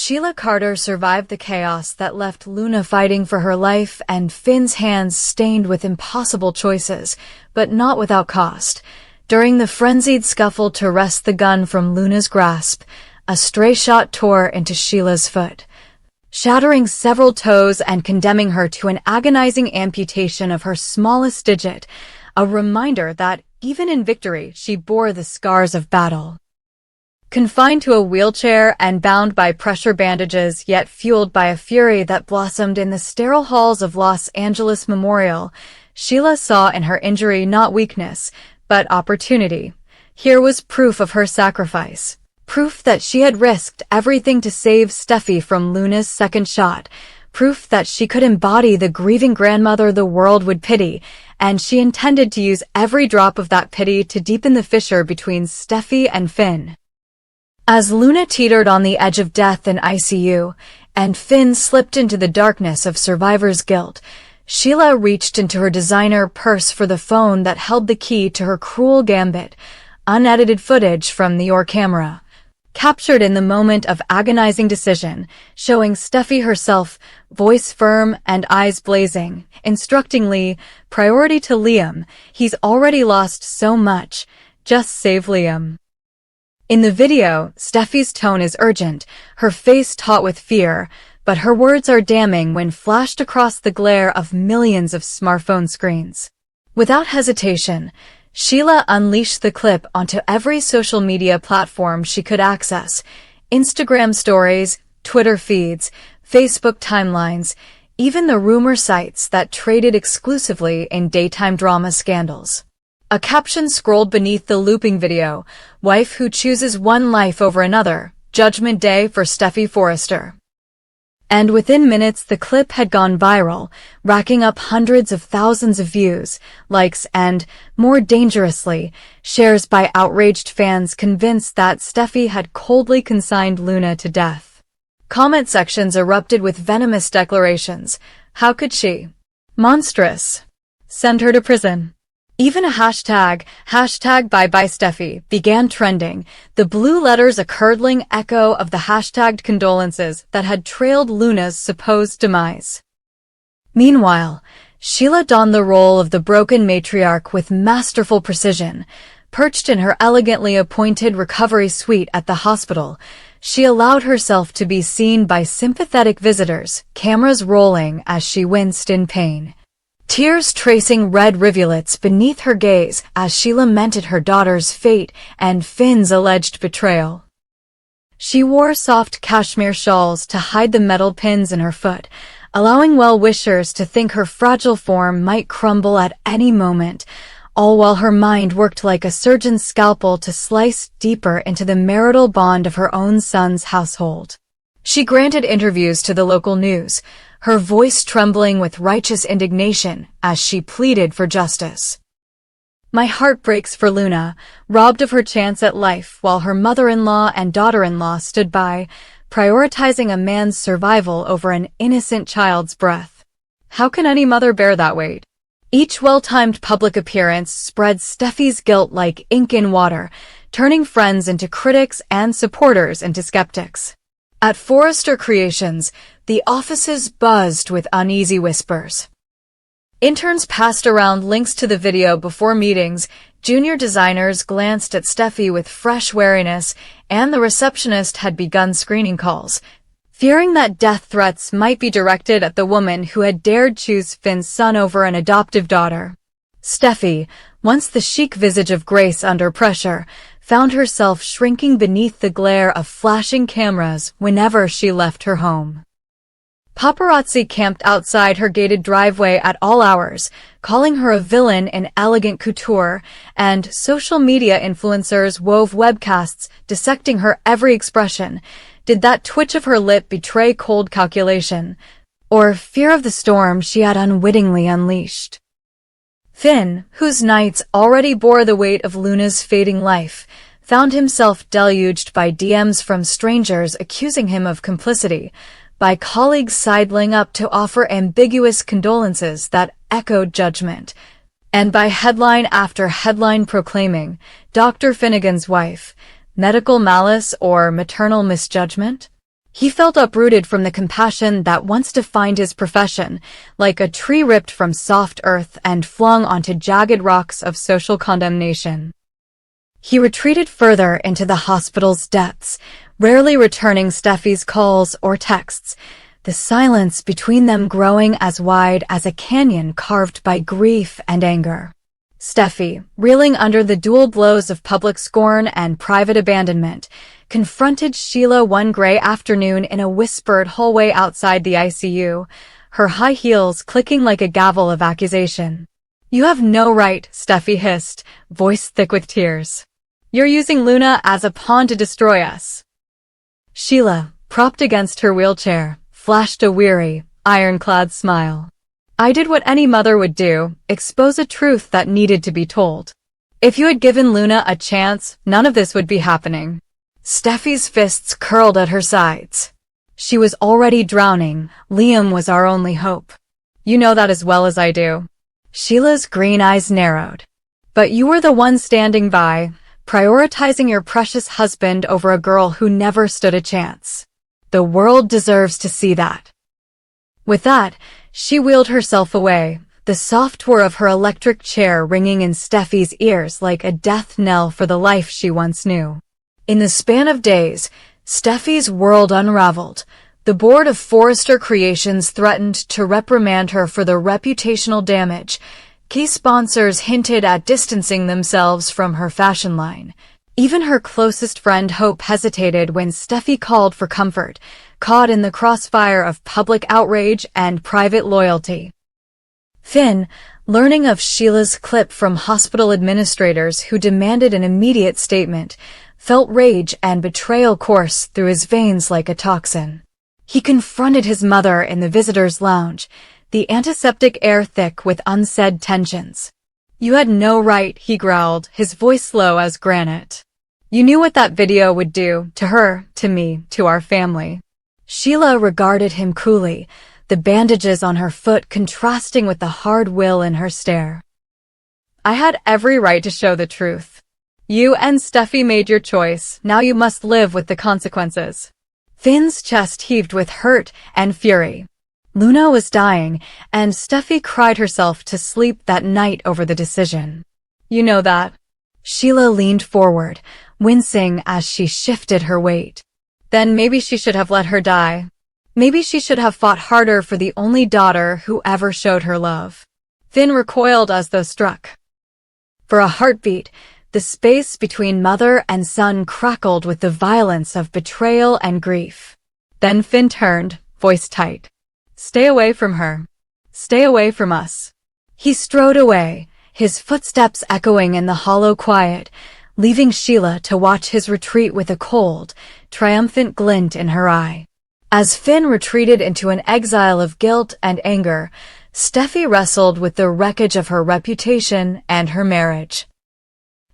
Sheila Carter survived the chaos that left Luna fighting for her life and Finn's hands stained with impossible choices, but not without cost. During the frenzied scuffle to wrest the gun from Luna's grasp, a stray shot tore into Sheila's foot, shattering several toes and condemning her to an agonizing amputation of her smallest digit, a reminder that, even in victory, she bore the scars of battle. Confined to a wheelchair and bound by pressure bandages yet fueled by a fury that blossomed in the sterile halls of Los Angeles Memorial, Sheila saw in her injury not weakness, but opportunity. Here was proof of her sacrifice. Proof that she had risked everything to save Steffy from Luna's second shot. Proof that she could embody the grieving grandmother the world would pity, and she intended to use every drop of that pity to deepen the fissure between Steffy and Finn. As Luna teetered on the edge of death in ICU, and Finn slipped into the darkness of survivor's guilt, Sheila reached into her designer purse for the phone that held the key to her cruel gambit, unedited footage from your camera, captured in the moment of agonizing decision, showing Steffy herself, voice firm and eyes blazing, instructing Lee, priority to Liam, he's already lost so much, just save Liam. In the video, Steffy's tone is urgent, her face taut with fear, but her words are damning when flashed across the glare of millions of smartphone screens. Without hesitation, Sheila unleashed the clip onto every social media platform she could access: Instagram stories, Twitter feeds, Facebook timelines, even the rumor sites that traded exclusively in daytime drama scandals. A caption scrolled beneath the looping video: "Wife who chooses one life over another, Judgment Day for Steffy Forrester." And within minutes the clip had gone viral, racking up hundreds of thousands of views, likes and, more dangerously, shares by outraged fans convinced that Steffy had coldly consigned Luna to death. Comment sections erupted with venomous declarations. How could she? Monstrous. Send her to prison. Even a hashtag bye bye Steffy, began trending, the blue letters a curdling echo of the hashtagged condolences that had trailed Luna's supposed demise. Meanwhile, Sheila donned the role of the broken matriarch with masterful precision. Perched in her elegantly appointed recovery suite at the hospital, she allowed herself to be seen by sympathetic visitors, cameras rolling as she winced in pain. Tears tracing red rivulets beneath her gaze as she lamented her daughter's fate and Finn's alleged betrayal. She wore soft cashmere shawls to hide the metal pins in her foot, allowing well-wishers to think her fragile form might crumble at any moment, all while her mind worked like a surgeon's scalpel to slice deeper into the marital bond of her own son's household. She granted interviews to the local news, her voice trembling with righteous indignation as she pleaded for justice. My heart breaks for Luna, robbed of her chance at life while her mother-in-law and daughter-in-law stood by, prioritizing a man's survival over an innocent child's breath. How can any mother bear that weight? Each well-timed public appearance spread Steffy's guilt like ink in water, turning friends into critics and supporters into skeptics. At Forrester Creations, the offices buzzed with uneasy whispers. Interns passed around links to the video before meetings, junior designers glanced at Steffy with fresh wariness, and the receptionist had begun screening calls, fearing that death threats might be directed at the woman who had dared choose Finn's son over an adoptive daughter. Steffy, once the chic visage of grace under pressure, found herself shrinking beneath the glare of flashing cameras whenever she left her home. Paparazzi camped outside her gated driveway at all hours, calling her a villain in elegant couture, and social media influencers wove webcasts dissecting her every expression. Did that twitch of her lip betray cold calculation, or fear of the storm she had unwittingly unleashed? Finn, whose nights already bore the weight of Luna's fading life, found himself deluged by DMs from strangers accusing him of complicity, by colleagues sidling up to offer ambiguous condolences that echoed judgment, and by headline after headline proclaiming, Dr. Finnegan's wife, medical malice or maternal misjudgment? He felt uprooted from the compassion that once defined his profession, like a tree ripped from soft earth and flung onto jagged rocks of social condemnation. He retreated further into the hospital's depths, rarely returning Steffy's calls or texts, the silence between them growing as wide as a canyon carved by grief and anger. Steffy, reeling under the dual blows of public scorn and private abandonment, confronted Sheila one gray afternoon in a whispered hallway outside the ICU, her high heels clicking like a gavel of accusation. "You have no right," Steffy hissed, voice thick with tears. "You're using Luna as a pawn to destroy us." Sheila, propped against her wheelchair, flashed a weary, ironclad smile. "I did what any mother would do, expose a truth that needed to be told. If you had given Luna a chance, none of this would be happening." Steffy's fists curled at her sides. "She was already drowning. Liam was our only hope. You know that as well as I do." Sheila's green eyes narrowed. "But you were the one standing by, prioritizing your precious husband over a girl who never stood a chance. The world deserves to see that." With that, she wheeled herself away, the soft whir of her electric chair ringing in Steffy's ears like a death knell for the life she once knew. In the span of days, Steffy's world unraveled. The board of Forrester Creations threatened to reprimand her for the reputational damage. Key sponsors hinted at distancing themselves from her fashion line. Even her closest friend Hope hesitated when Steffy called for comfort, caught in the crossfire of public outrage and private loyalty. Finn, learning of Sheila's clip from hospital administrators who demanded an immediate statement, felt rage and betrayal course through his veins like a toxin. He confronted his mother in the visitors' lounge, the antiseptic air thick with unsaid tensions. "You had no right," he growled, his voice low as granite. "You knew what that video would do to her, to me, to our family." Sheila regarded him coolly, the bandages on her foot contrasting with the hard will in her stare. "I had every right to show the truth. You and Steffy made your choice, now you must live with the consequences." Finn's chest heaved with hurt and fury. Luna was dying, and Steffy cried herself to sleep that night over the decision. "You know that." Sheila leaned forward, wincing as she shifted her weight. "Then maybe she should have let her die. Maybe she should have fought harder for the only daughter who ever showed her love." Finn recoiled as though struck. For a heartbeat, the space between mother and son crackled with the violence of betrayal and grief. Then Finn turned, voice tight. "Stay away from her. Stay away from us." He strode away, his footsteps echoing in the hollow quiet, leaving Sheila to watch his retreat with a cold, triumphant glint in her eye. As Finn retreated into an exile of guilt and anger, Steffy wrestled with the wreckage of her reputation and her marriage.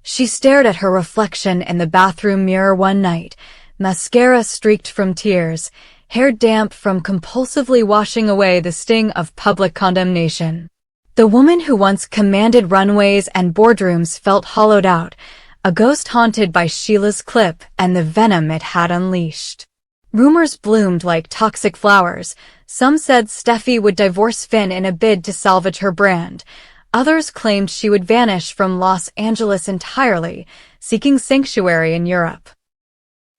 She stared at her reflection in the bathroom mirror one night, mascara streaked from tears, hair damp from compulsively washing away the sting of public condemnation. The woman who once commanded runways and boardrooms felt hollowed out, a ghost haunted by Sheila's clip and the venom it had unleashed. Rumors bloomed like toxic flowers. Some said Steffy would divorce Finn in a bid to salvage her brand. Others claimed she would vanish from Los Angeles entirely, seeking sanctuary in Europe.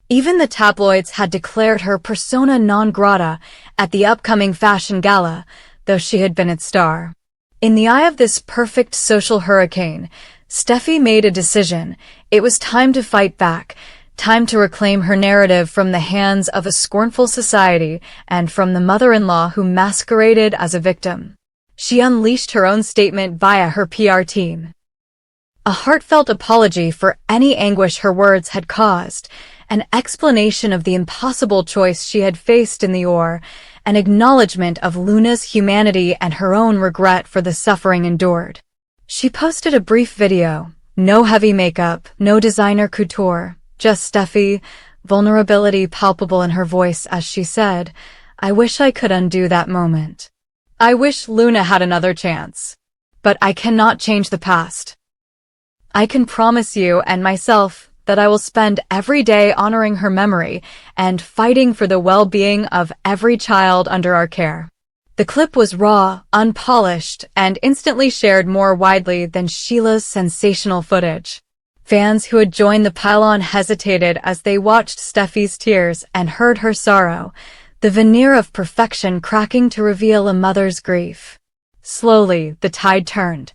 Even the tabloids had declared her persona non grata at the upcoming fashion gala, though she had been its star. In the eye of this perfect social hurricane, Steffy made a decision. It was time to fight back, time to reclaim her narrative from the hands of a scornful society and from the mother-in-law who masqueraded as a victim. She unleashed her own statement via her PR team. A heartfelt apology for any anguish her words had caused, an explanation of the impossible choice she had faced in the OR, an acknowledgement of Luna's humanity and her own regret for the suffering endured. She posted a brief video, no heavy makeup, no designer couture, just Steffy, vulnerability palpable in her voice as she said, "I wish I could undo that moment. I wish Luna had another chance. But I cannot change the past. I can promise you and myself that I will spend every day honoring her memory and fighting for the well-being of every child under our care." The clip was raw, unpolished, and instantly shared more widely than Sheila's sensational footage. Fans who had joined the pile-on hesitated as they watched Steffy's tears and heard her sorrow, the veneer of perfection cracking to reveal a mother's grief. Slowly, the tide turned.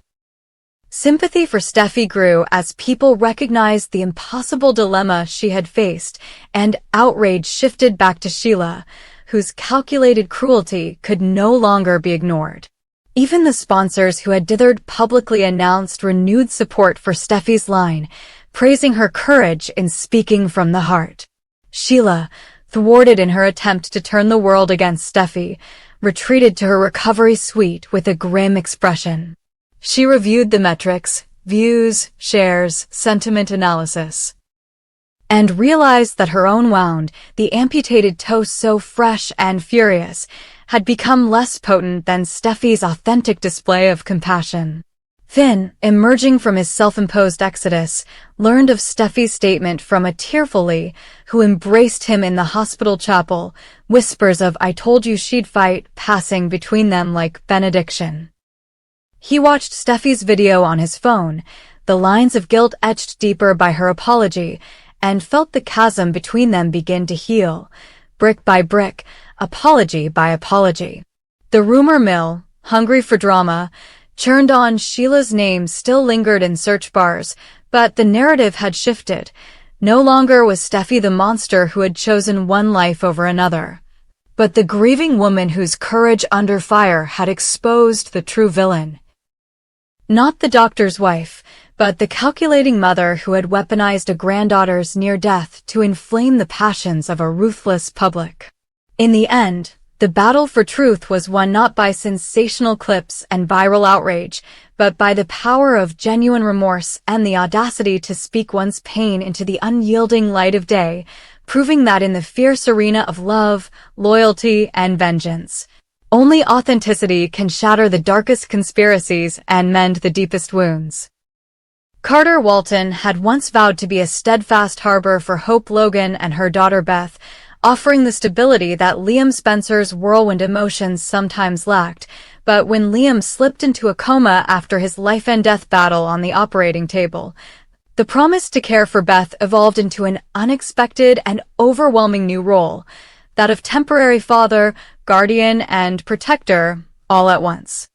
Sympathy for Steffy grew as people recognized the impossible dilemma she had faced, and outrage shifted back to Sheila, whose calculated cruelty could no longer be ignored. Even the sponsors who had dithered publicly announced renewed support for Steffy's line, praising her courage in speaking from the heart. Sheila, thwarted in her attempt to turn the world against Steffy, retreated to her recovery suite with a grim expression. She reviewed the metrics, views, shares, sentiment analysis, and realized that her own wound, the amputated toe so fresh and furious, had become less potent than Steffy's authentic display of compassion. Finn, emerging from his self-imposed exodus, learned of Steffy's statement from a tearful Lee, who embraced him in the hospital chapel, whispers of "I told you she'd fight" passing between them like benediction. He watched Steffy's video on his phone, the lines of guilt etched deeper by her apology, and felt the chasm between them begin to heal, brick by brick, apology by apology. The rumor mill, hungry for drama, churned on. Sheila's name still lingered in search bars, but the narrative had shifted. No longer was Steffy the monster who had chosen one life over another, but the grieving woman whose courage under fire had exposed the true villain. Not the doctor's wife, but the calculating mother who had weaponized a granddaughter's near death to inflame the passions of a ruthless public. In the end, the battle for truth was won not by sensational clips and viral outrage, but by the power of genuine remorse and the audacity to speak one's pain into the unyielding light of day, proving that in the fierce arena of love, loyalty, and vengeance, only authenticity can shatter the darkest conspiracies and mend the deepest wounds. Carter Walton had once vowed to be a steadfast harbor for Hope Logan and her daughter Beth, offering the stability that Liam Spencer's whirlwind emotions sometimes lacked. But when Liam slipped into a coma after his life-and-death battle on the operating table, the promise to care for Beth evolved into an unexpected and overwhelming new role, that of temporary father, guardian, and protector, all at once.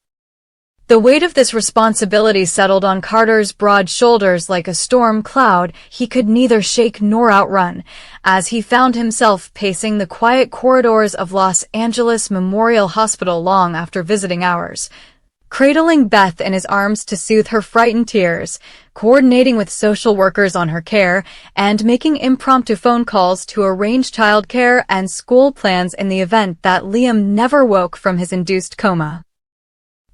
The weight of this responsibility settled on Carter's broad shoulders like a storm cloud he could neither shake nor outrun, as he found himself pacing the quiet corridors of Los Angeles Memorial Hospital long after visiting hours, cradling Beth in his arms to soothe her frightened tears, coordinating with social workers on her care, and making impromptu phone calls to arrange childcare and school plans in the event that Liam never woke from his induced coma.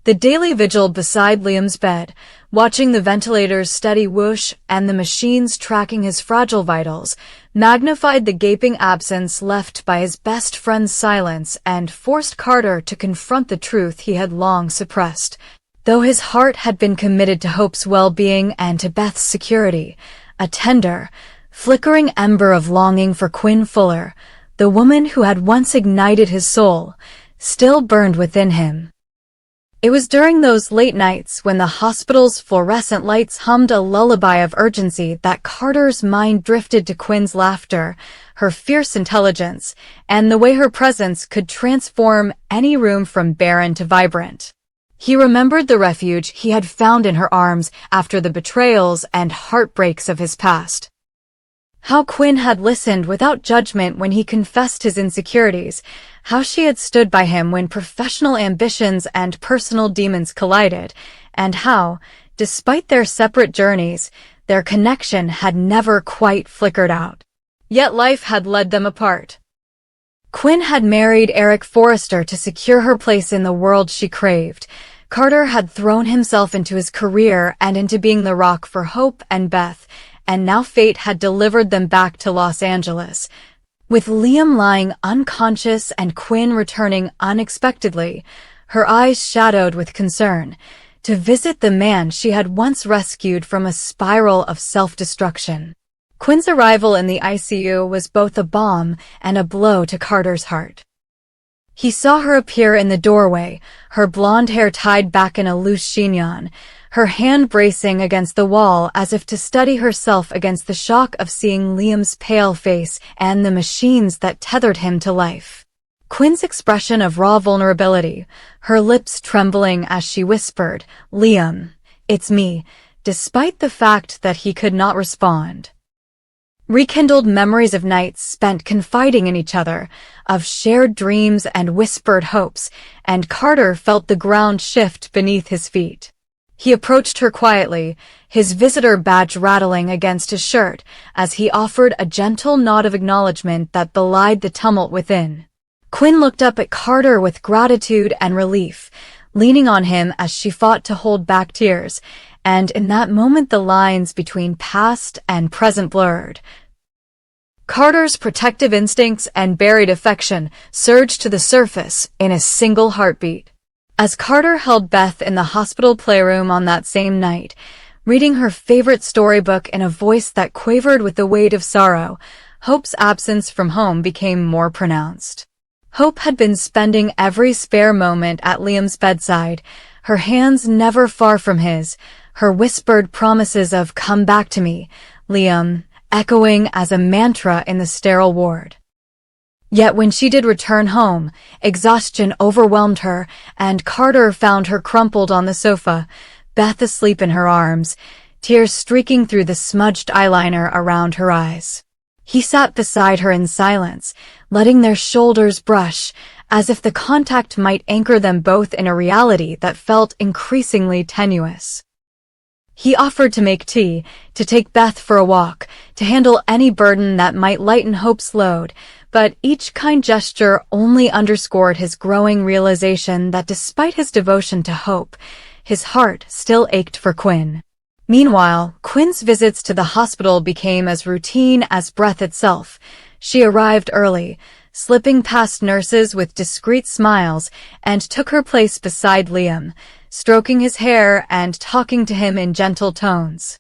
The daily vigil beside Liam's bed, watching the ventilator's steady whoosh and the machines tracking his fragile vitals, magnified the gaping absence left by his best friend's silence and forced Carter to confront the truth he had long suppressed. Though his heart had been committed to Hope's well-being and to Beth's security, a tender, flickering ember of longing for Quinn Fuller, the woman who had once ignited his soul, still burned within him. It was during those late nights when the hospital's fluorescent lights hummed a lullaby of urgency that Carter's mind drifted to Quinn's laughter, her fierce intelligence, and the way her presence could transform any room from barren to vibrant. He remembered the refuge he had found in her arms after the betrayals and heartbreaks of his past. How Quinn had listened without judgment when he confessed his insecurities, how she had stood by him when professional ambitions and personal demons collided, and how, despite their separate journeys, their connection had never quite flickered out. Yet life had led them apart. Quinn had married Eric Forrester to secure her place in the world she craved. Carter had thrown himself into his career and into being the rock for Hope and Beth, and now fate had delivered them back to Los Angeles. With Liam lying unconscious and Quinn returning unexpectedly, her eyes shadowed with concern, to visit the man she had once rescued from a spiral of self-destruction. Quinn's arrival in the ICU was both a balm and a blow to Carter's heart. He saw her appear in the doorway, her blonde hair tied back in a loose chignon, her hand bracing against the wall as if to steady herself against the shock of seeing Liam's pale face and the machines that tethered him to life. Quinn's expression of raw vulnerability, her lips trembling as she whispered, "Liam, it's me," despite the fact that he could not respond. Rekindled memories of nights spent confiding in each other, of shared dreams and whispered hopes, and Carter felt the ground shift beneath his feet. He approached her quietly, his visitor badge rattling against his shirt, as he offered a gentle nod of acknowledgement that belied the tumult within. Quinn looked up at Carter with gratitude and relief, leaning on him as she fought to hold back tears, and in that moment the lines between past and present blurred. Carter's protective instincts and buried affection surged to the surface in a single heartbeat. As Carter held Beth in the hospital playroom on that same night, reading her favorite storybook in a voice that quavered with the weight of sorrow, Hope's absence from home became more pronounced. Hope had been spending every spare moment at Liam's bedside, her hands never far from his, her whispered promises of "come back to me, Liam," echoing as a mantra in the sterile ward. Yet when she did return home, exhaustion overwhelmed her, and Carter found her crumpled on the sofa, Beth asleep in her arms, tears streaking through the smudged eyeliner around her eyes. He sat beside her in silence, letting their shoulders brush, as if the contact might anchor them both in a reality that felt increasingly tenuous. He offered to make tea, to take Beth for a walk, to handle any burden that might lighten Hope's load, but each kind gesture only underscored his growing realization that despite his devotion to Hope, his heart still ached for Quinn. Meanwhile, Quinn's visits to the hospital became as routine as breath itself. She arrived early, slipping past nurses with discreet smiles, and took her place beside Liam, stroking his hair and talking to him in gentle tones.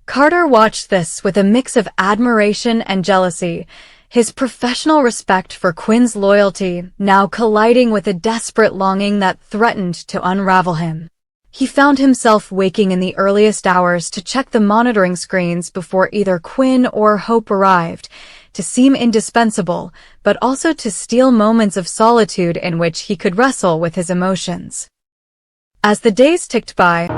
Carter watched this with a mix of admiration and jealousy, his professional respect for Quinn's loyalty now colliding with a desperate longing that threatened to unravel him. He found himself waking in the earliest hours to check the monitoring screens before either Quinn or Hope arrived, to seem indispensable, but also to steal moments of solitude in which he could wrestle with his emotions. As the days ticked by,